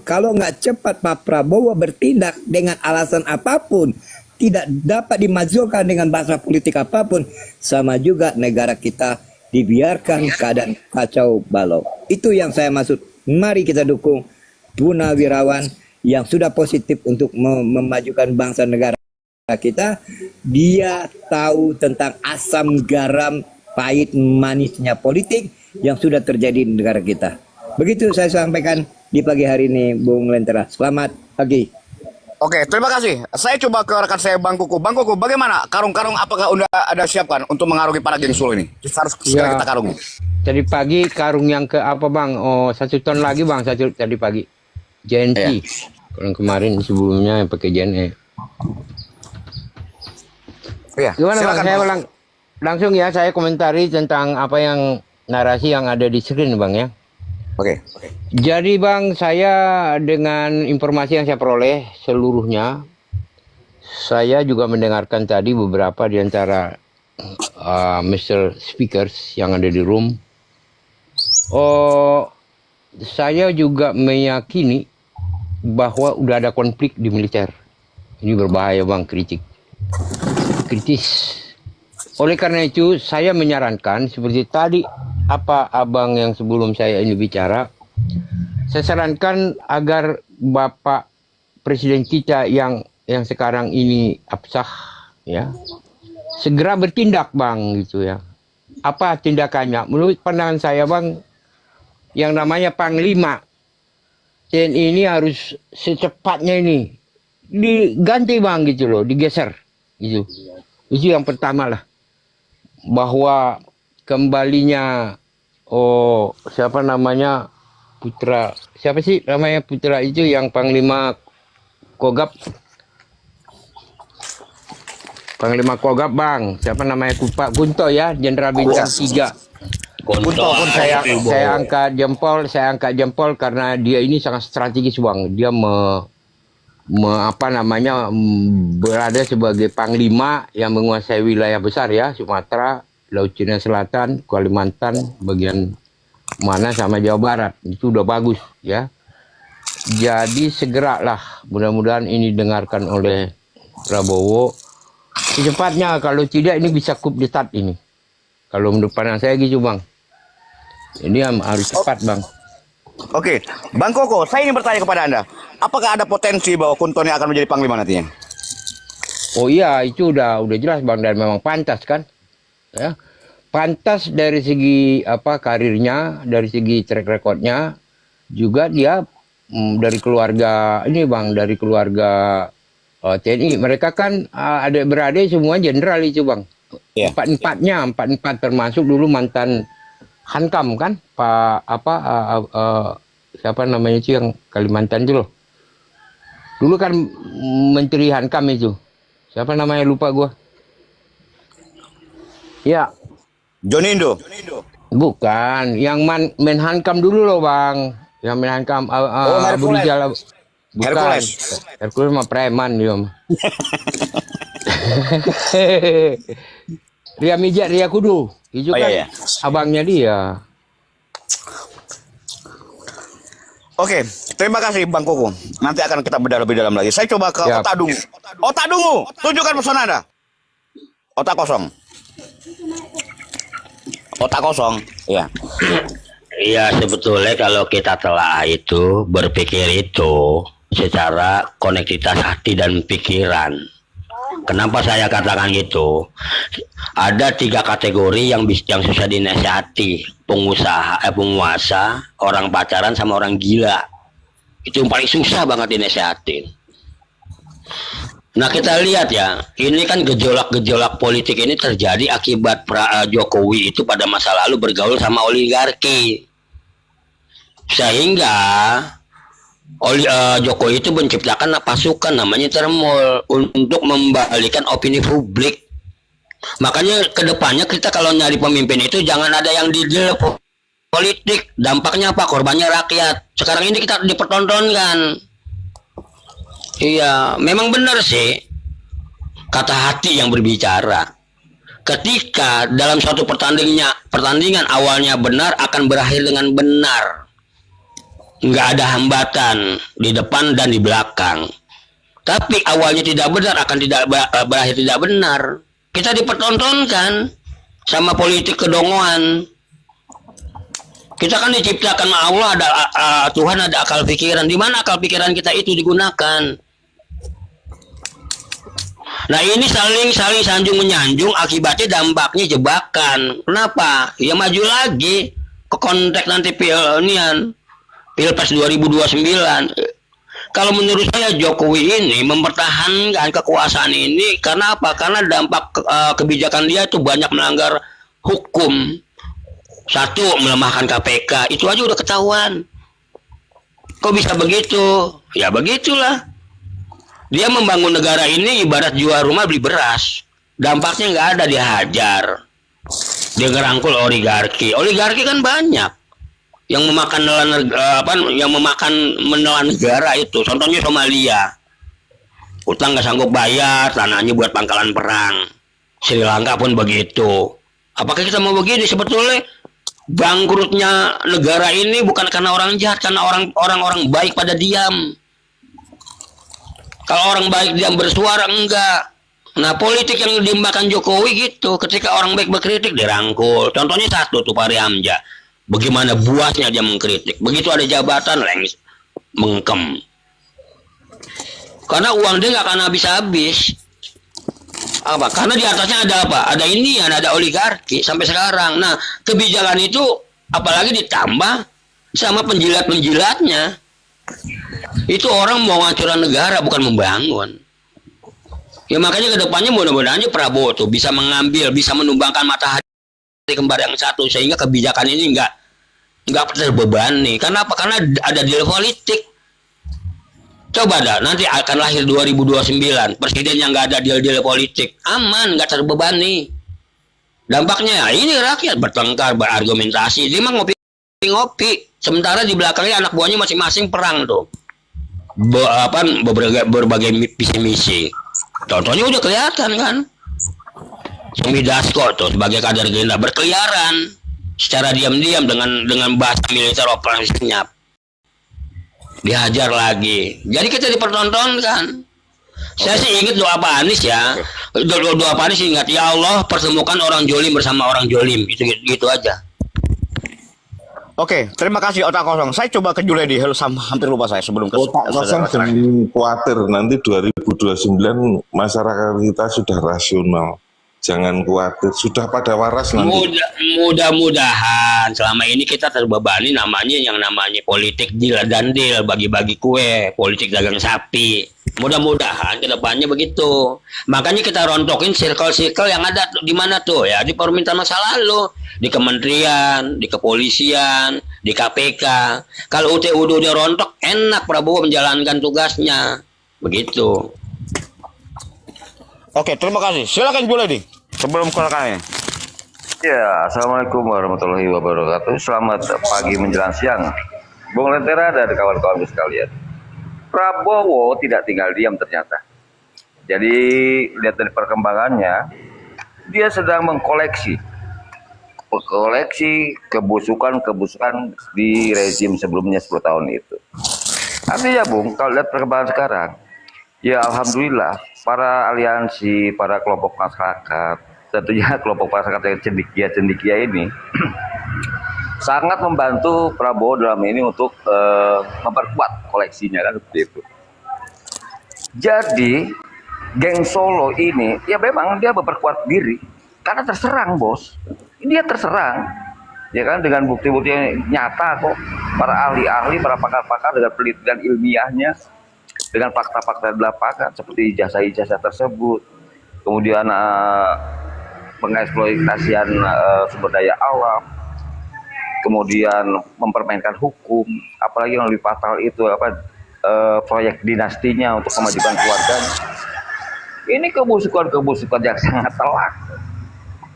Kalau nggak cepat Pak Prabowo bertindak dengan alasan apapun, tidak dapat dimajukan dengan bahasa politik apapun, sama juga negara kita dibiarkan keadaan kacau balau. Itu yang saya maksud. Mari kita dukung Purnawirawan yang sudah positif untuk memajukan bangsa negara kita. Dia tahu tentang asam garam pahit manisnya politik yang sudah terjadi di negara kita. Begitu saya sampaikan di pagi hari ini, Bung Lentera. Selamat pagi. Oke, terima kasih. Saya coba ke rekan saya Bang Kuku. Bang Kuku, bagaimana? Karung-karung apakah udah ada siapkan untuk mengarungi para geng Solo ini? Harus segera kita karungi. Tadi pagi karung yang ke apa Bang? Oh, 1 ton lagi Bang, tadi pagi. JNT. Kalau kemarin sebelumnya yang pakai JNE. Iya. Gimana Bang? Silakan, Saya Bang. langsung ya, saya komentari tentang apa yang narasi yang ada di screen Bang ya. Oke. Jadi Bang, saya dengan informasi yang saya peroleh seluruhnya, saya juga mendengarkan tadi beberapa di antara Mr. Speakers yang ada di room. Saya juga meyakini bahwa udah ada konflik di militer. Ini berbahaya Bang, kritis. Oleh karena itu, saya menyarankan seperti tadi apa abang yang sebelum saya ini bicara, saya sarankan agar Bapak Presiden kita yang sekarang ini absah ya, segera bertindak Bang gitu ya. Apa tindakannya? Menurut pandangan saya Bang, yang namanya Panglima TNI ini harus secepatnya ini diganti Bang gitu loh, digeser gitu. Itu yang pertama lah, bahwa kembalinya siapa namanya putra, siapa sih namanya putra itu yang Panglima Kogab Bang, siapa namanya Pak Gunto ya, Jenderal Bintang 3. Gunto. Saya angkat jempol karena dia ini sangat strategis Bang. Dia berada sebagai panglima yang menguasai wilayah besar ya, Sumatera, Laut Cina Selatan, Kalimantan, bagian mana sama Jawa Barat. Itu udah bagus ya. Jadi segeralah, mudah-mudahan ini didengarkan oleh Prabowo secepatnya, kalau tidak ini bisa kup di start ini. Kalau menurut pandangan saya gitu Bang. Ini harus cepat Bang. Oke, Bang Koko, saya ingin bertanya kepada Anda. Apakah ada potensi bahwa Kunto ini akan menjadi panglima nantinya? Oh iya, itu udah jelas Bang, dan memang pantas kan? Ya. Pantas dari segi karirnya, dari segi track recordnya, juga dia dari keluarga ini Bang, dari keluarga TNI. Mereka kan adik-beradik semua jenderal itu Bang. Yeah. Empat termasuk dulu mantan Hankam kan, siapa namanya itu yang Kalimantan itu loh. Dulu kan Menteri Hankam itu. Siapa namanya lupa gua. Ya. Jonindo. Bukan, yang Menhankam dulu loh Bang. Yang Menhankam Hercules. Bukan. Hercules mah preman dia mah. Ria Kudu. Itu kan iya. Abangnya dia. Oke, terima kasih Bang Koko. Nanti akan kita bedah lebih dalam lagi. Saya coba ke Otak Dungu. Otak Dungu, tunjukkan pesona Anda. Otak kosong. Otak kosong, iya. Iya, sebetulnya kalau kita telah itu berpikir itu secara konektivitas hati dan pikiran. Kenapa saya katakan gitu? Ada 3 kategori yang susah dinasihati: penguasa, orang pacaran, sama orang gila. Itu yang paling susah banget dinasihatin. Nah kita lihat ya, ini kan gejolak politik ini terjadi akibat Jokowi itu pada masa lalu bergaul sama oligarki, sehingga Jokowi itu menciptakan pasukan namanya Termol untuk membalikan opini publik. Makanya kedepannya kita kalau nyari pemimpin itu jangan ada yang di politik. Dampaknya apa? Korbannya rakyat. Sekarang ini kita dipertontonkan. Iya, memang benar sih kata hati yang berbicara. Ketika dalam suatu pertandingan awalnya benar akan berakhir dengan benar. nggak ada hambatan di depan dan di belakang. Tapi awalnya tidak benar akan tidak berakhir tidak benar. Kita dipertontonkan sama politik kedongoan. Kita kan diciptakan Allah, ada Tuhan, ada akal pikiran. Di mana akal pikiran kita itu digunakan? Nah ini saling sanjung menyanjung, akibatnya dampaknya jebakan. Kenapa? Ya maju lagi ke konteks nanti Pilpres 2029. Kalau menurut saya Jokowi ini mempertahankan kekuasaan ini karena apa? Karena dampak kebijakan dia itu banyak melanggar hukum. Satu, melemahkan KPK, itu aja udah ketahuan. Kok bisa begitu? Ya begitulah. Dia membangun negara ini ibarat jual rumah beli beras. Dampaknya nggak ada, dia hajar. Dia ngerangkul oligarki. Oligarki kan banyak yang memakan menelan negara itu. Contohnya Somalia. Utang nggak sanggup bayar, tanahnya buat pangkalan perang. Sri Lanka pun begitu. Apakah kita mau begini? Sebetulnya bangkrutnya negara ini bukan karena orang jahat, karena orang-orang baik pada diam. Kalau orang baik diam bersuara, enggak. Nah politik yang dimakan Jokowi gitu, ketika orang baik berkritik dirangkul. Contohnya satu tuh Fahri Hamzah, bagaimana buasnya dia mengkritik, begitu ada jabatan lengis mengkem, karena uang dia nggak akan habis-habis. Apa? Karena di atasnya ada apa? Ada ini, ada oligarki sampai sekarang. Nah, kebijakan itu apalagi ditambah sama penjilat-penjilatnya. Itu orang mau ngancuran negara, bukan membangun. Ya makanya kedepannya mudah-mudahan aja Prabowo tuh bisa mengambil, bisa menumbangkan matahari kembar yang satu sehingga kebijakan ini nggak terbebani. Karena apa? Karena ada deal politik. Coba dah, nanti akan lahir 2029 presiden yang nggak ada deal-deal politik, aman, nggak terbebani. Dampaknya ini rakyat bertengkar, berargumentasi, dia mah ngopi-ngopi, sementara di belakangnya anak buahnya masing-masing perang tuh, berbagai misi-misi. Contohnya udah kelihatan kan, Sumi Dasko tuh sebagai kader Gerindra berkeliaran secara diam-diam dengan bahasa militer operasi senyap. Dihajar lagi. Jadi kita dipertontonkan. Saya sih ingat doa Pak Anies ya. Doa Pak Anies ingat, ya Allah pertemukan orang jolim bersama orang jolim. Gitu aja. Oke, terima kasih otak kosong. Saya coba ke Juledi, hampir lupa saya sebelum ke otak kosong. Jangan khawatir, nanti 2029 masyarakat kita sudah rasional. Jangan khawatir, sudah pada waras nanti. Mudah-mudahan selama ini kita terbebani yang namanya politik deal dan deal, bagi-bagi kue, politik dagang sapi. Mudah-mudahan kedepannya begitu. Makanya kita rontokin circle-circle yang ada di mana tuh ya, di permintaan masa lalu, di kementerian, di kepolisian, di KPK. Kalau udah rontok, enak Prabowo menjalankan tugasnya. Begitu. Oke, terima kasih. Silakan Juledi sebelum kelakannya. Ya, assalamualaikum warahmatullahi wabarakatuh. Selamat pagi menjelang siang, Bung Lentera dan kawan-kawan sekalian. Prabowo tidak tinggal diam ternyata. Jadi lihat dari perkembangannya, dia sedang mengkoleksi kebusukan di rezim sebelumnya 10 tahun itu. Artinya Bung, kalau lihat perkembangan sekarang, ya alhamdulillah para aliansi, para kelompok masyarakat, tentunya kelompok masyarakat yang cendekia ini sangat membantu Prabowo dalam ini untuk memperkuat koleksinya kan seperti itu. Jadi geng Solo ini ya memang dia memperkuat diri karena terserang bos. Dia terserang ya kan, dengan bukti-bukti yang nyata kok, para ahli-ahli, para pakar-pakar dengan penelitian ilmiahnya, dengan fakta-fakta di lapangan seperti ijazah-ijazah tersebut, kemudian pengeksploitasian sumber daya alam, kemudian mempermainkan hukum, apalagi yang lebih fatal itu proyek dinastinya untuk kemajuan keluarganya. Ini kebusukan yang sangat telak.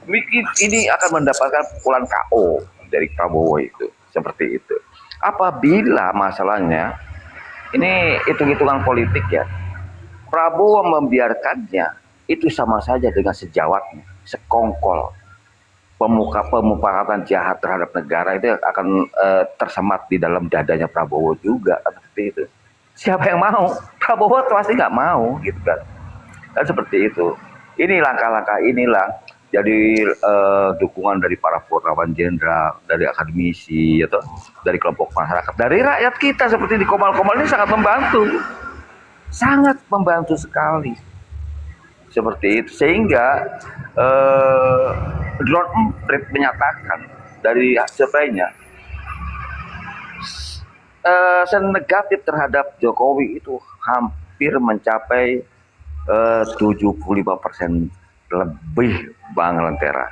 Ini akan mendapatkan pukulan KO dari Prabowo itu, seperti itu. Apabila masalahnya ini hitung-hitungan politik ya, Prabowo membiarkannya itu sama saja dengan sejawatnya, sekongkol. pemufakatan jahat terhadap negara itu akan tersemat di dalam dadanya Prabowo juga kan, seperti itu. Siapa yang mau? Prabowo pasti nggak mau gitu kan. Dan seperti itu. Ini langkah-langkah inilah jadi dukungan dari para purnawan jenderal, dari akademisi, atau dari kelompok masyarakat, dari rakyat kita seperti di Komal-Komal ini sangat membantu sekali. Seperti itu, sehingga Drone Emprit menyatakan dari surveinya negatif terhadap Jokowi itu hampir mencapai 75% lebih, Bang Lentera.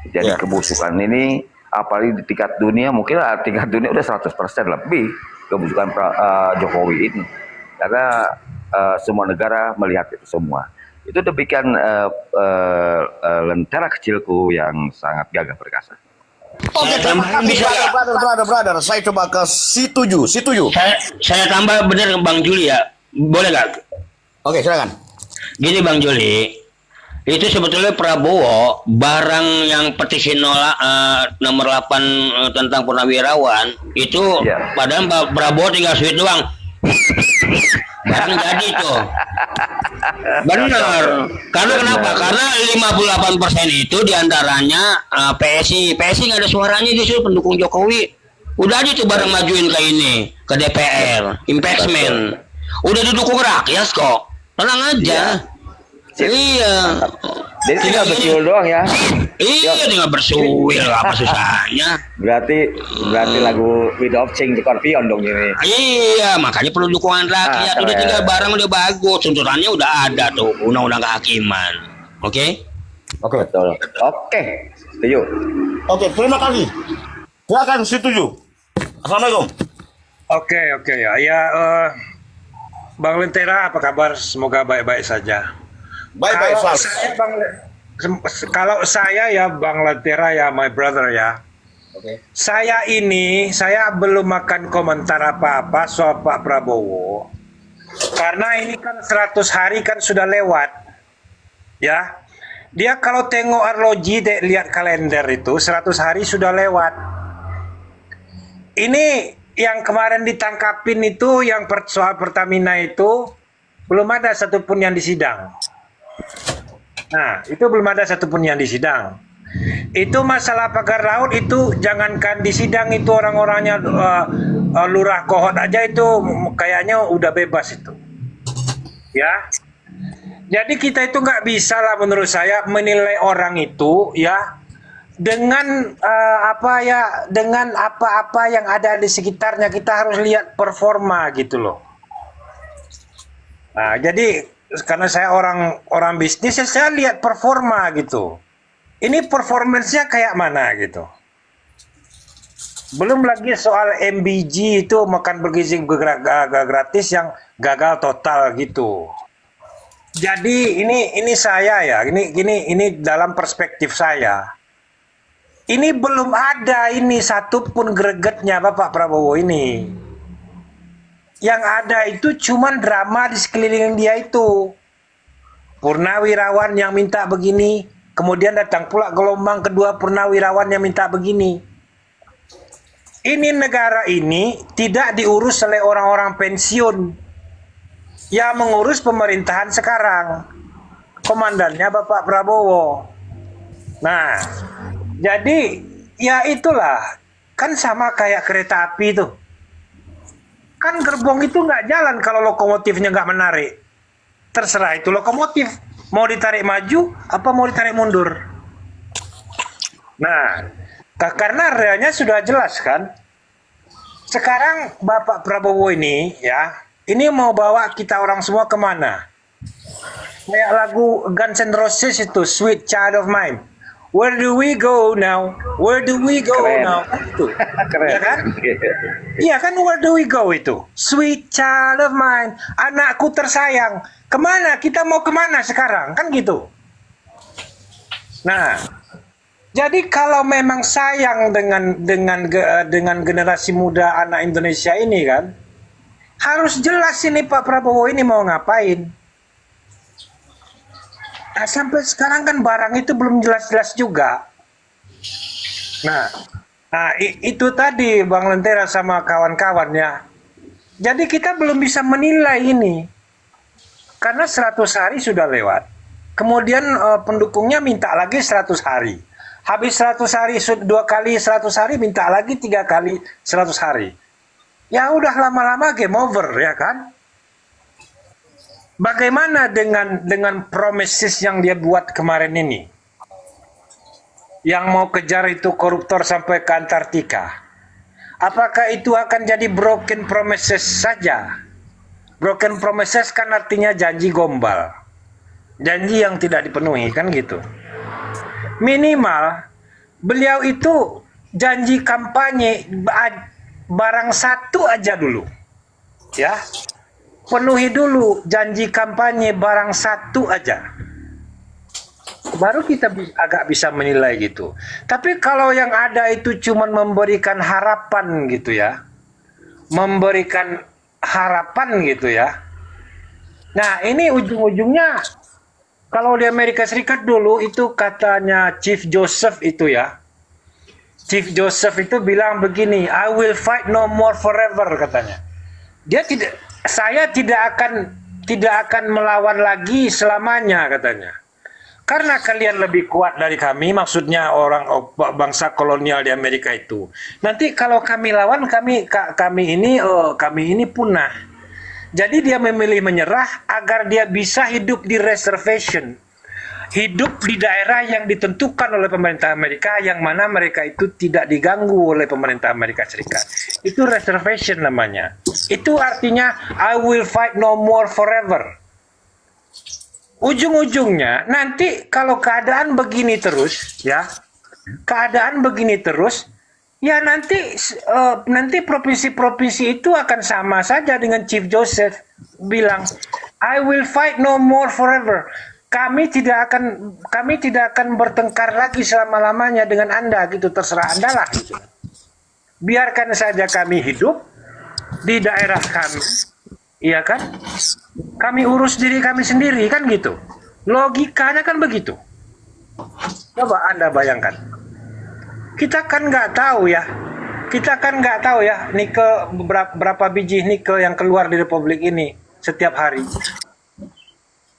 Jadi kebusukan ini apalagi di tingkat dunia, mungkin tingkat dunia udah 100% lebih kebusukan Jokowi ini, karena semua negara melihat itu semua. Itu demikian Lentera kecilku yang sangat gagah perkasa. Oke, terima kasih brother. Saya coba ke Situju. Saya tambah bener Bang Juli ya, boleh nggak? Oke, silakan. Gini Bang Juli, itu sebetulnya Prabowo barang yang petisi nomor 8 tentang purnawirawan itu, padahal Prabowo tinggal sweet doang. Barang jadi tuh. Benar. Karena kenapa? Karena 58% itu diantaranya PSI nggak ada suaranya, justru pendukung Jokowi. Udah aja tuh bareng majuin ke ini, ke DPR, impeachment. Udah didukung rakyat kok. Tenang aja. Iya. Jadi tinggal bersiul doang ya. Iya, tinggal bersuil, apa susahnya. Berarti lagu Widow of Change di Scorpion dong ini. Iya, makanya perlu dukungan rakyat. Udah tinggal barang udah bagus, tuntutannya udah ada tuh, undang-undang kehakiman. Oke? Oke, betul. Oke, setuju. Oke, terima kasih. Silakan Situju. Assalamualaikum. Oke ya. Bang Lentera, apa kabar? Semoga baik-baik saja. Baik-baik, Kalau saya ya Bang Lentera ya, my brother ya. Saya belum akan komentar apa-apa soal Pak Prabowo. Karena ini kan 100 hari kan sudah lewat. Ya. Dia kalau tengok arloji, lihat kalender itu 100 hari sudah lewat. Ini yang kemarin ditangkapin itu, yang soal Pertamina itu belum ada satupun yang disidang. Nah, itu belum ada satupun yang disidang. Itu masalah pagar laut itu jangankan disidang, itu orang-orangnya lurah kohot aja itu kayaknya udah bebas itu. Ya. Jadi kita itu nggak bisa lah menurut saya menilai orang itu ya dengan dengan apa-apa yang ada di sekitarnya. Kita harus lihat performa gitu loh. Nah, jadi karena saya orang bisnis, saya lihat performa gitu. Ini performance-nya kayak mana gitu. Belum lagi soal MBG itu, makan bergizi gratis yang gagal total gitu. Jadi ini saya ya, ini dalam perspektif saya. Ini belum ada ini satupun gregetnya Bapak Prabowo ini. Yang ada itu cuman drama di sekeliling dia itu. Purnawirawan yang minta begini, kemudian datang pula gelombang kedua purnawirawan yang minta begini. Ini negara ini tidak diurus oleh orang-orang pensiun. Yang mengurus pemerintahan sekarang. Komandannya Bapak Prabowo. Nah, jadi ya itulah. Kan sama kayak kereta api tuh. Kan gerbong itu nggak jalan kalau lokomotifnya nggak menarik. Terserah itu lokomotif. Mau ditarik maju, apa mau ditarik mundur. Nah, karena realnya sudah jelas kan. Sekarang Bapak Prabowo ini ya, ini mau bawa kita orang semua kemana? Kayak lagu Guns N' Roses itu, Sweet Child of Mine. Where do we go now? Where do we go now? Itu. Keren. Ya kan? Iya kan, where do we go itu? Sweet child of mine, anakku tersayang. Kemana? Kita mau kemana sekarang? Kan gitu. Nah, jadi kalau memang sayang dengan generasi muda anak Indonesia ini kan, harus jelas ini Pak Prabowo ini mau ngapain. Nah, sampai sekarang kan barang itu belum jelas-jelas juga. Nah, itu tadi Bang Lentera sama kawan-kawan ya. Jadi kita belum bisa menilai ini. Karena 100 hari sudah lewat. Kemudian pendukungnya minta lagi 100 hari. Habis 100 hari, 2 kali 100 hari, minta lagi 3 kali 100 hari. Ya udah lama-lama game over ya kan? Bagaimana dengan promises yang dia buat kemarin ini? Yang mau kejar itu koruptor sampai ke Antartika. Apakah itu akan jadi broken promises saja? Broken promises kan artinya janji gombal. Janji yang tidak dipenuhi kan gitu. Minimal beliau itu janji kampanye barang satu aja dulu. Ya. Penuhi dulu janji kampanye barang satu aja. Baru kita agak bisa menilai gitu. Tapi kalau yang ada itu cuma memberikan harapan gitu ya. Memberikan harapan gitu ya. Nah, ini ujung-ujungnya kalau di Amerika Serikat dulu itu katanya Chief Joseph itu ya. Chief Joseph itu bilang begini, I will fight no more forever katanya. Saya tidak akan melawan lagi selamanya katanya. Karena kalian lebih kuat dari kami, maksudnya orang bangsa kolonial di Amerika itu. Nanti kalau kami lawan, kami ini punah. Jadi dia memilih menyerah agar dia bisa hidup di reservation. Hidup di daerah yang ditentukan oleh pemerintah Amerika, yang mana mereka itu tidak diganggu oleh pemerintah Amerika Serikat. Itu reservation namanya. Itu artinya I will fight no more forever. Ujung-ujungnya nanti kalau keadaan begini terus ya, ya nanti provinsi-provinsi itu akan sama saja dengan Chief Joseph bilang I will fight no more forever. Kami tidak akan bertengkar lagi selama-lamanya dengan Anda gitu, terserah Anda lah gitu. Biarkan saja kami hidup di daerah kami. Iya kan? Kami urus diri kami sendiri kan gitu. Logikanya kan begitu. Coba Anda bayangkan. Kita kan nggak tahu ya nikel berapa biji nikel yang keluar di Republik ini setiap hari.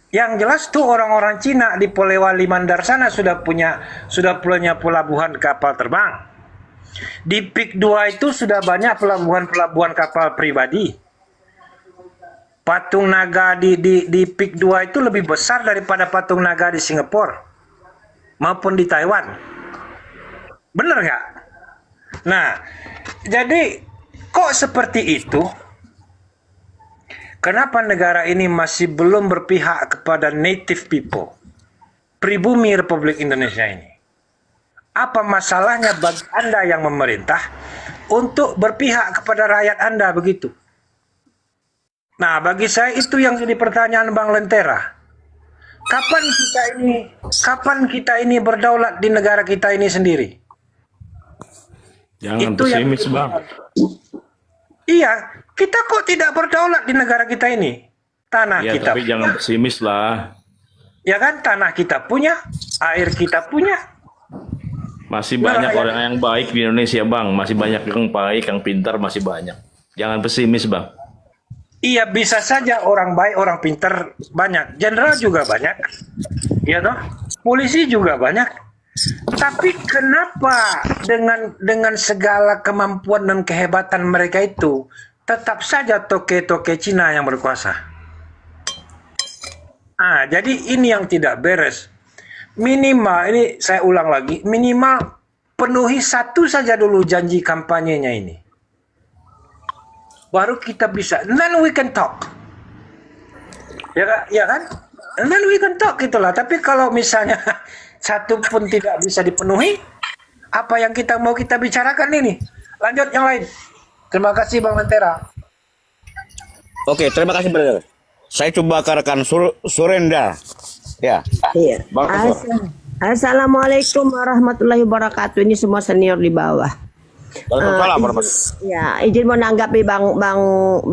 Yang jelas tuh orang-orang Cina di Polewali Mandar sana sudah punya pelabuhan kapal terbang. Di Pik 2 itu sudah banyak pelabuhan kapal pribadi. Patung naga di Pik 2 itu lebih besar daripada patung naga di Singapura maupun di Taiwan. Bener nggak? Nah, jadi kok seperti itu? Kenapa negara ini masih belum berpihak kepada native people, pribumi Republik Indonesia ini? Apa masalahnya bagi Anda yang memerintah untuk berpihak kepada rakyat Anda begitu? Nah, bagi saya itu yang jadi pertanyaan Bang Lentera. Kapan kita ini berdaulat di negara kita ini sendiri? Jangan itu pesimis, Bang. Iya, kita kok tidak berdaulat di negara kita ini? Tanah Ya, kita tapi jangan pesimis lah. Ya kan, tanah kita punya, air kita punya. Masih banyak orang yang baik di Indonesia, Bang. Masih banyak yang baik, yang pintar, masih banyak. Jangan pesimis, Bang. Iya, bisa saja orang baik, orang pintar banyak. Jenderal juga banyak. Iya toh? Polisi juga banyak. Tapi kenapa dengan segala kemampuan dan kehebatan mereka itu tetap saja toke-toke Cina yang berkuasa? Jadi ini yang tidak beres. Minimal, ini saya ulang lagi, minimal penuhi satu saja dulu janji kampanyenya ini. Baru kita bisa, then we can talk. Ya kan? And then we can talk itulah. Tapi kalau misalnya satu pun tidak bisa dipenuhi, apa yang kita mau kita bicarakan ini? Lanjut yang lain. Terima kasih Bang Lentera. Oke, terima kasih brother. Saya coba ke rekan Surenda. Ya. Iya. Bang Assalamualaikum warahmatullahi wabarakatuh. Ini semua senior di bawah. Waalaikumsalam Ya, izin menanggapi Bang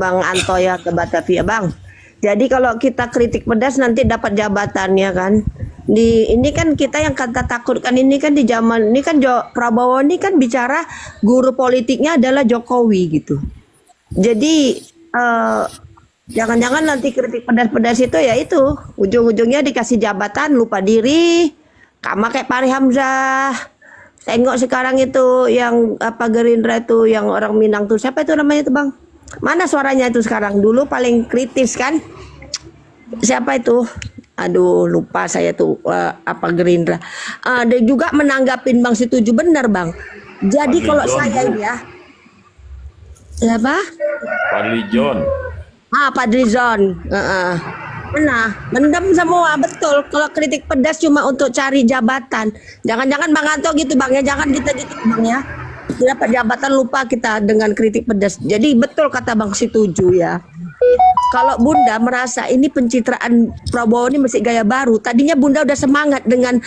Anto ya ke Batavia, Bang. Jadi kalau kita kritik pedas nanti dapat jabatannya kan. Ini kan kita yang kata takutkan ini kan di zaman ini kan Prabowo ini kan bicara guru politiknya adalah Jokowi gitu. Jadi jangan-jangan nanti kritik pedas-pedas itu ya itu ujung-ujungnya dikasih jabatan lupa diri, sama kayak Fahri Hamzah. Tengok sekarang itu yang apa Gerindra itu yang orang Minang tuh siapa itu namanya tuh Bang? Mana suaranya itu sekarang? Dulu paling kritis kan? Siapa itu? Aduh lupa saya tuh apa Gerindra. Dia juga menanggapin Bang Setuju benar Bang. Jadi kalau saya ini ya siapa? Fadli John. Fadlizon. Nah, mendem semua betul. Kalau kritik pedas cuma untuk cari jabatan. Jangan-jangan Bang Anto gitu Bang ya. Jangan kita gitu Bang ya. Dapat jabatan lupa kita dengan kritik pedas. Jadi betul kata Bang Setuju ya. Kalau Bunda merasa ini pencitraan Prabowo ini masih gaya baru. Tadinya Bunda udah semangat dengan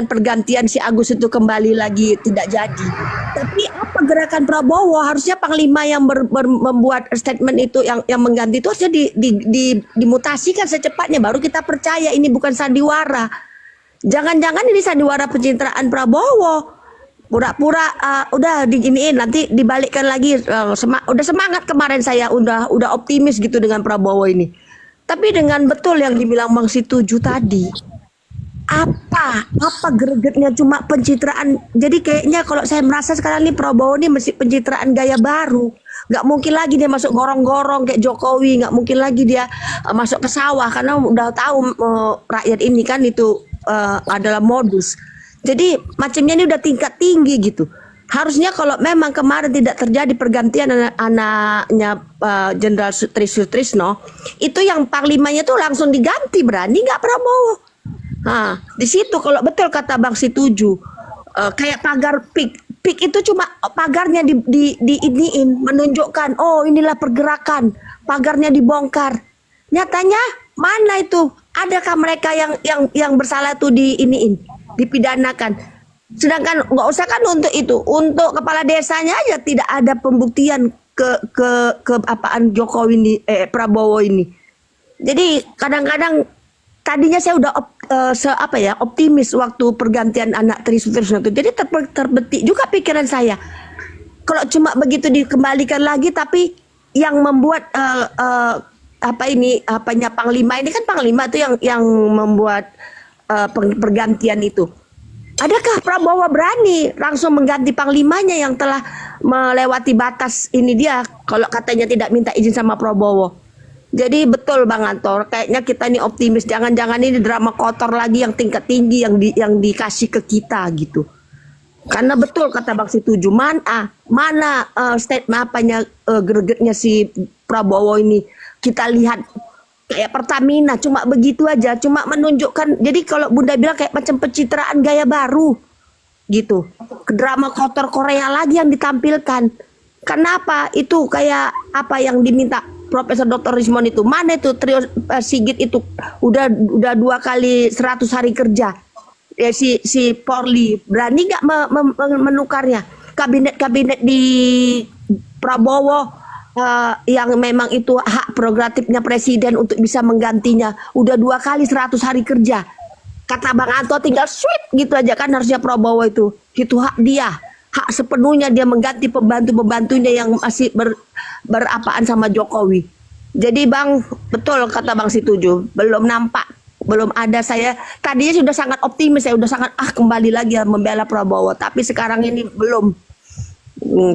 pergantian si Agus itu kembali lagi tidak jadi. Tapi apa gerakan Prabowo? Harusnya Panglima yang membuat statement itu yang mengganti itu harusnya dimutasikan secepatnya baru kita percaya ini bukan sandiwara. Jangan-jangan ini sandiwara pencitraan Prabowo. Pura-pura udah diginiin nanti dibalikkan lagi udah semangat kemarin saya udah optimis gitu dengan Prabowo ini. Tapi dengan betul yang dibilang Bang Setuju tadi apa gregetnya cuma pencitraan. Jadi kayaknya kalau saya merasa sekarang nih Prabowo ini masih pencitraan gaya baru. Nggak mungkin lagi dia masuk gorong-gorong kayak Jokowi, nggak mungkin lagi dia masuk ke sawah karena udah tahu rakyat ini kan itu adalah modus. Jadi macamnya ini udah tingkat tinggi gitu. Harusnya kalau memang kemarin tidak terjadi pergantian anaknya Jenderal Sutrisno, itu yang panglimanya tuh langsung diganti, berani nggak Prabowo? Nah, di situ kalau betul kata Bang Setuju, kayak pagar pik itu cuma pagarnya diiniin, menunjukkan oh inilah pergerakan, pagarnya dibongkar. Nyatanya mana itu? Adakah mereka yang bersalah tuh dipidanakan? Sedangkan nggak usah kan untuk itu, untuk kepala desanya aja tidak ada pembuktian ke apaan Jokowi ini Prabowo ini. Jadi kadang-kadang tadinya saya udah optimis waktu pergantian anak Trisutrisno itu. Jadi terbetik juga pikiran saya. Kalau cuma begitu dikembalikan lagi, tapi yang membuat Panglima ini kan Panglima itu yang membuat pergantian itu. Adakah Prabowo berani langsung mengganti panglimanya yang telah melewati batas ini dia kalau katanya tidak minta izin sama Prabowo? Jadi betul Bang Antor, kayaknya kita ini optimis. Jangan-jangan ini drama kotor lagi yang tingkat tinggi yang dikasih ke kita gitu. Karena betul kata Bang Setuju, mana statement gregetnya si Prabowo ini. Kita lihat kayak Pertamina cuma begitu aja, cuma menunjukkan. Jadi kalau Bunda bilang kayak macam pencitraan gaya baru gitu, drama kotor Korea lagi yang ditampilkan. Kenapa itu kayak apa yang diminta Profesor Dr. Rismon itu? Mana itu trio Sigit itu udah 2 kali 100 hari kerja si Polri, berani nggak menukarnya? Kabinet di Prabowo yang memang itu hak prerogatifnya presiden untuk bisa menggantinya udah 2 kali 100 hari kerja. Kata Bang Anto tinggal sweet gitu aja kan, harusnya Prabowo itu hak dia, hak sepenuhnya dia mengganti pembantunya yang masih berapaan sama Jokowi. Jadi Bang betul kata Bang Setuju, belum nampak, belum ada. Saya tadinya sudah sangat optimis, saya udah sangat kembali lagi membela Prabowo, tapi sekarang ini belum.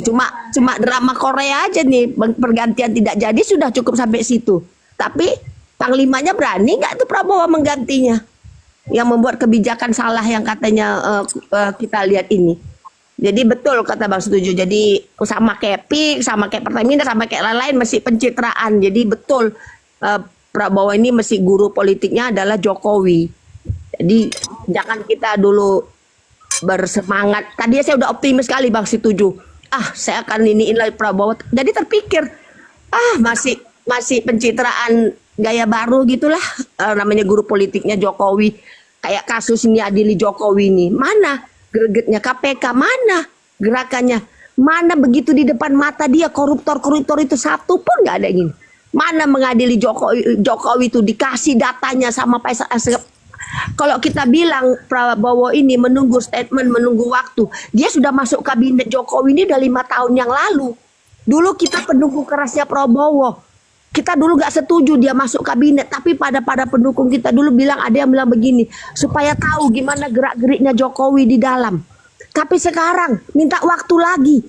Cuma drama Korea aja nih, pergantian tidak jadi sudah cukup sampai situ. Tapi panglimanya berani nggak tuh Prabowo menggantinya? Yang membuat kebijakan salah yang katanya kita lihat ini. Jadi betul kata Bang Setuju. Jadi sama kayak PIK, sama kayak Pertamina, sama kayak lain-lain masih pencitraan. Jadi betul Prabowo ini masih guru politiknya adalah Jokowi. Jadi jangan kita dulu bersemangat. Tadinya saya udah optimis sekali Bang Setuju. Saya akan iniin lagi Prabowo. Jadi terpikir, masih pencitraan gaya baru gitulah. Namanya guru politiknya Jokowi. Kayak kasus ini adili Jokowi ini. Mana gregetnya KPK? Mana gerakannya? Mana begitu di depan mata dia koruptor-koruptor itu satu pun nggak ada gini. Mana mengadili Jokowi itu dikasih datanya sama Kalau kita bilang Prabowo ini menunggu statement, menunggu waktu, dia sudah masuk kabinet Jokowi ini udah 5 tahun yang lalu. Dulu kita pendukung kerasnya Prabowo. Kita dulu gak setuju dia masuk kabinet, tapi pada pendukung kita dulu bilang, ada yang bilang begini, supaya tahu gimana gerak-geriknya Jokowi di dalam. Tapi sekarang minta waktu lagi.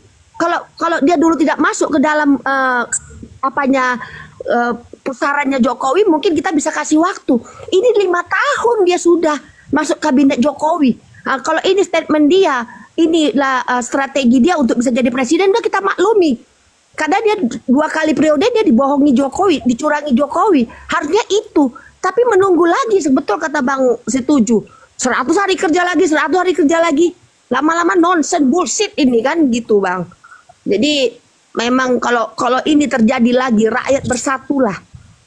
Kalau dia dulu tidak masuk ke dalam pusarannya Jokowi, mungkin kita bisa kasih waktu. Ini 5 tahun dia sudah masuk kabinet Jokowi. Nah, kalau ini statement dia, inilah strategi dia untuk bisa jadi presiden, udah kita maklumi. Kadang dia 2 kali periode dia dibohongi Jokowi, dicurangi Jokowi. Harusnya itu. Tapi menunggu lagi, sebetul kata Bang Setuju. 100 hari kerja lagi, 100 hari kerja lagi. Lama-lama nonsense, bullshit ini kan gitu Bang. Jadi memang kalau ini terjadi lagi, rakyat bersatulah.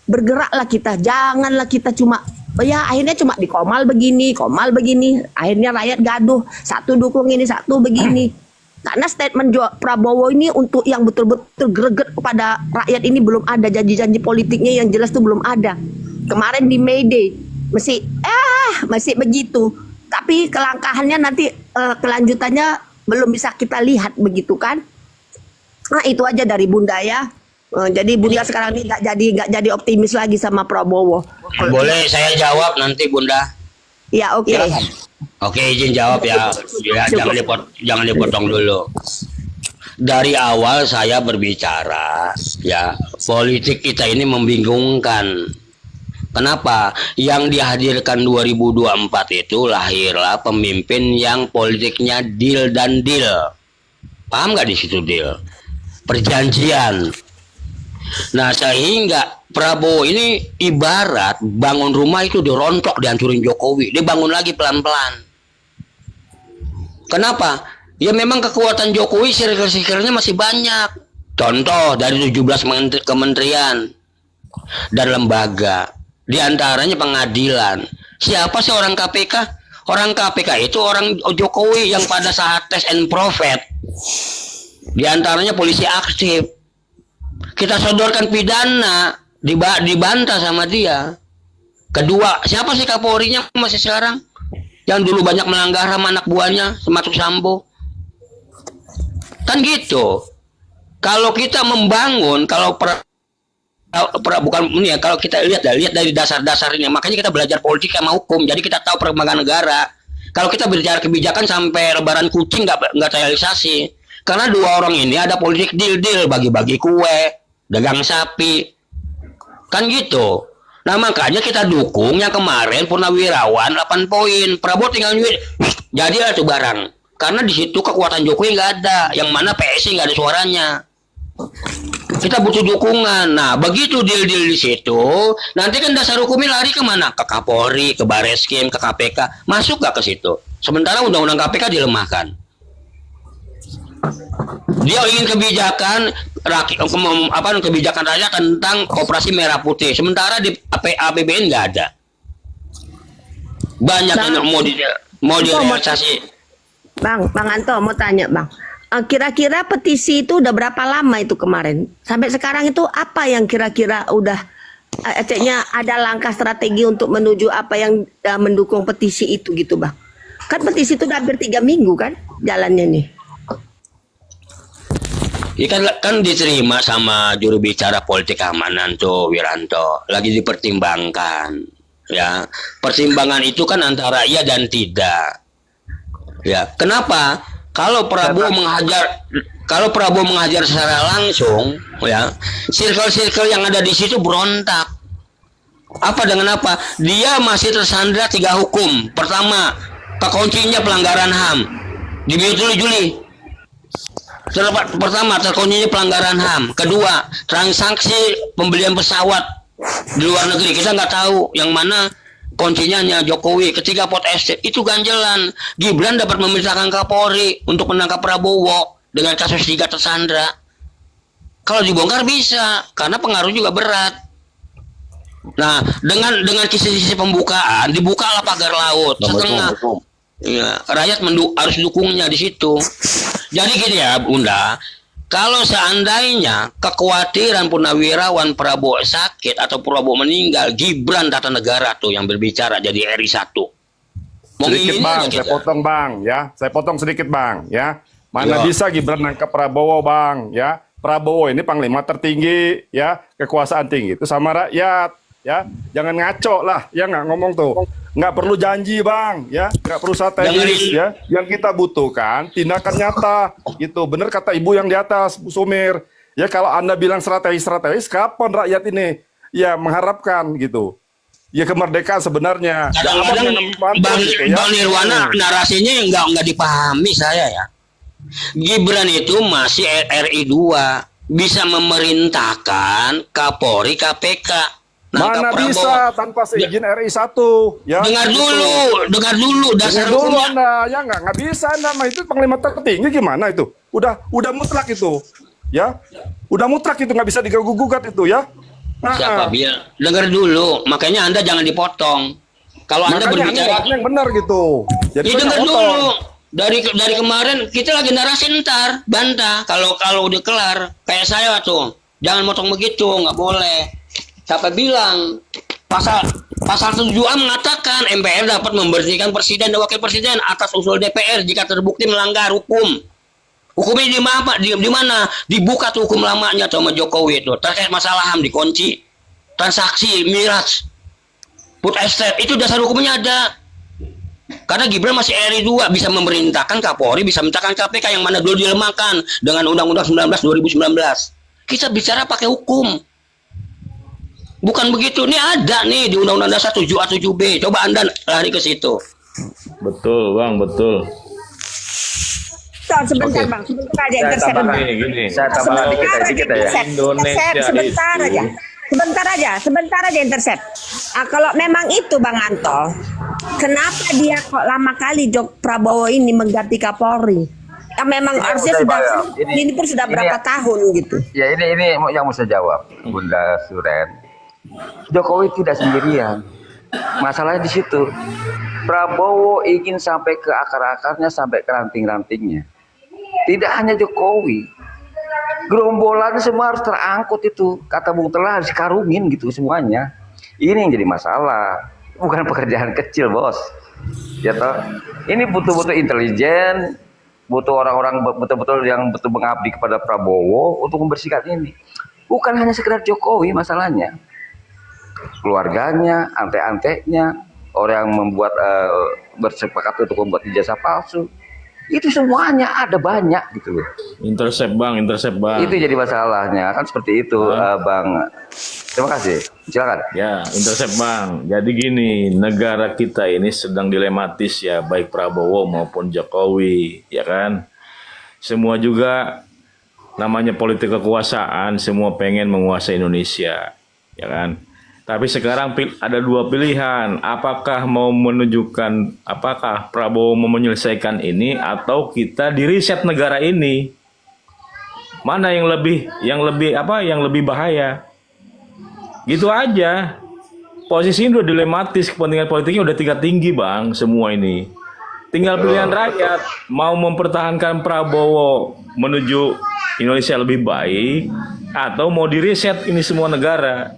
Bergeraklah kita. Janganlah kita cuma, ya akhirnya cuma di komal begini. Akhirnya rakyat gaduh. Satu dukung ini, satu begini. Karena statement Prabowo ini untuk yang betul-betul greget kepada rakyat ini belum ada, janji-janji politiknya yang jelas itu belum ada. Kemarin di May Day masih begitu. Tapi kelangkahannya nanti kelanjutannya belum bisa kita lihat begitu kan. Nah itu aja dari Bunda ya. Jadi Bunda sekarang ini nggak jadi optimis lagi sama Prabowo. Boleh saya jawab nanti Bunda? Ya oke. Oke, izin jawab ya. Jangan dipotong dulu. Dari awal saya berbicara, ya, politik kita ini membingungkan. Kenapa? Yang dihadirkan 2024 itu lahirlah pemimpin yang politiknya deal dan deal. Paham nggak di situ deal? Perjanjian. Nah, sehingga Prabowo ini ibarat bangun rumah itu dirontok, dihancurin Jokowi. Dia bangun lagi pelan-pelan. Kenapa? Ya memang kekuatan Jokowi sirkel-sirkelnya masih banyak. Contoh dari 17 kementerian dan lembaga. Di antaranya pengadilan. Siapa sih orang KPK? Orang KPK itu orang Jokowi yang pada saat tes and profit. Di antaranya polisi aktif. Kita sodorkan pidana, dibantah sama dia. Kedua, siapa sih Kapolrinya masih sekarang? Yang dulu banyak melanggar sama anak buahnya, termasuk Sambo. Kan gitu. Kalau kita membangun, kalau kita lihat dari dasar-dasar ini, makanya kita belajar politik sama hukum. Jadi kita tahu perkembangan negara. Kalau kita bicara kebijakan sampai lebaran kucing nggak realisasi. Karena 2 orang ini ada politik deal-deal, bagi-bagi kue, dagang sapi. Kan gitu. Nah makanya kita dukung yang kemarin Purnawirawan 8 poin. Prabowo tinggal nyuit. Jadilah tuh barang. Karena di situ kekuatan Jokowi nggak ada. Yang mana PSI nggak ada suaranya. Kita butuh dukungan. Nah begitu deal-deal di situ, nanti kan dasar hukumnya lari kemana? Ke Kapolri, ke Bareskrim, ke KPK. Masuk nggak ke situ? Sementara undang-undang KPK dilemahkan. Dia ingin kebijakan rakyat tentang operasi merah putih, sementara di APBN nggak ada. Banyak yang mau direalisasi. Bang Anto mau tanya Bang, kira-kira petisi itu udah berapa lama itu kemarin? Sampai sekarang itu apa yang kira-kira udah ada langkah strategi untuk menuju apa yang mendukung petisi itu gitu Bang? Kan petisi itu udah hampir 3 minggu kan jalannya nih. Ya kan diterima sama juru bicara politik keamanan tuh Wiranto, lagi dipertimbangkan. Ya, pertimbangan itu kan antara iya dan tidak. Ya, kenapa? Kalau Prabowo menghajar secara langsung, ya, circle-circle yang ada di situ berontak. Apa dengan apa? Dia masih tersandra 3 hukum. Pertama, kekuncinya pelanggaran HAM. Di Juli. Pertama, terkuncinya pelanggaran HAM. Kedua, transaksi pembelian pesawat di luar negeri. Kita nggak tahu yang mana kuncinya hanya Jokowi. Ketiga, pot estate. Itu ganjelan. Gibran dapat memerintahkan Kapolri untuk menangkap Prabowo dengan kasus 3 tersandra. Kalau dibongkar bisa, karena pengaruh juga berat. Nah, dengan kisi-kisi pembukaan, dibukalah pagar laut setengah. Ya, rakyat harus dukungnya di situ. Jadi gini ya, Bunda, Kalau seandainya kekhawatiran Purnawirawan Prabowo sakit atau Prabowo meninggal, Gibran Tata Negara tuh yang berbicara jadi RI 1. Sedikit bang, saya potong bang, ya. Saya potong sedikit bang, ya. Mana bisa Gibran nangkep Prabowo bang, ya. Prabowo ini panglima tertinggi, ya, kekuasaan tinggi itu sama rakyat, ya. Jangan ngaco lah, ya nggak ngomong tuh. Nggak perlu janji bang, ya. Nggak perlu strategis, ya. Yang kita butuhkan tindakan nyata, gitu. Bener kata ibu yang di atas, Bu Sumir. Ya kalau Anda bilang strategis, kapan rakyat ini, ya mengharapkan gitu. Ya kemerdekaan sebenarnya. Kadang-kadang Bang Nirwana narasinya nggak dipahami saya ya. Gibran itu masih RI 2, bisa memerintahkan Kapolri KPK. Mana bisa tanpa seizin RI 1 ya? Dengar dulu dasar hukumnya. Anda ya nggak bisa Anda mah itu panglima tertinggi gimana itu? Udah mutlak itu. Ya. Udah mutlak itu nggak bisa diganggu-gugat itu ya. Siapa bilang? Dengar dulu, makanya Anda jangan dipotong. Kalau Anda berbicara yang benar gitu. Jadi ya dengar dulu. Dari kemarin kita lagi narasi ntar bantah kalau udah kelar kayak saya tuh. Jangan motong begitu, nggak boleh. Siapa bilang? Pasal 7A mengatakan MPR dapat memberhentikan presiden dan wakil presiden atas usul DPR jika terbukti melanggar hukum. Hukumnya di mana? Dibuka tuh hukum lamanya sama Jokowi itu terkait masalah HAM dikunci, transaksi miras, put estate itu dasar hukumnya ada. Karena Gibran masih RI 2 bisa memerintahkan Kapolri, bisa memerintahkan KPK yang mana dulu dilemahkan dengan Undang-Undang 19 2019. Kita bicara pakai hukum. Bukan begitu. Ini ada nih di Undang-Undang Dasar 7A 7B. Coba Anda lari ke situ. Betul, Bang, betul. Sebentar Bang, sebentar aja intercept. Saya tambah dikit ya. Indonesia Sebentar aja intercept. Kalau memang itu Bang Anto, kenapa dia kok lama kali Prabowo ini mengganti Kapolri? Memang harusnya ini pun sudah berapa tahun gitu. Ya ini yang mau saya jawab, Bunda Suren. Jokowi tidak sendirian. Masalahnya di situ. Prabowo ingin sampai ke akar-akarnya, sampai ke ranting-rantingnya. Tidak hanya Jokowi, gerombolan semua harus terangkut itu. Kata Bung Telah harus dikarungin gitu semuanya. Ini yang jadi masalah. Bukan pekerjaan kecil bos. Ya toh. Ini butuh-butuh intelijen, butuh orang-orang betul-betul yang betul mengabdi kepada Prabowo untuk membersihkan ini. Bukan hanya sekedar Jokowi masalahnya. Keluarganya, ante-antenya, orang yang membuat bersepakat untuk membuat ijazah palsu. Itu semuanya ada banyak gitu loh. Intercept bang. Itu jadi masalahnya kan seperti itu Bang. Terima kasih. Silakan. Ya, intercept bang. Jadi gini, negara kita ini sedang dilematis ya, baik Prabowo maupun Jokowi, ya kan. Semua juga namanya politik kekuasaan, semua pengen menguasai Indonesia, ya kan. Tapi sekarang ada dua pilihan, apakah Prabowo mau menyelesaikan ini atau kita di-reset negara ini. Mana yang lebih bahaya? Gitu aja. Posisi ini udah dilematis, kepentingan politiknya udah tinggi bang, semua ini. Tinggal pilihan rakyat, mau mempertahankan Prabowo menuju Indonesia lebih baik atau mau di-reset ini semua negara.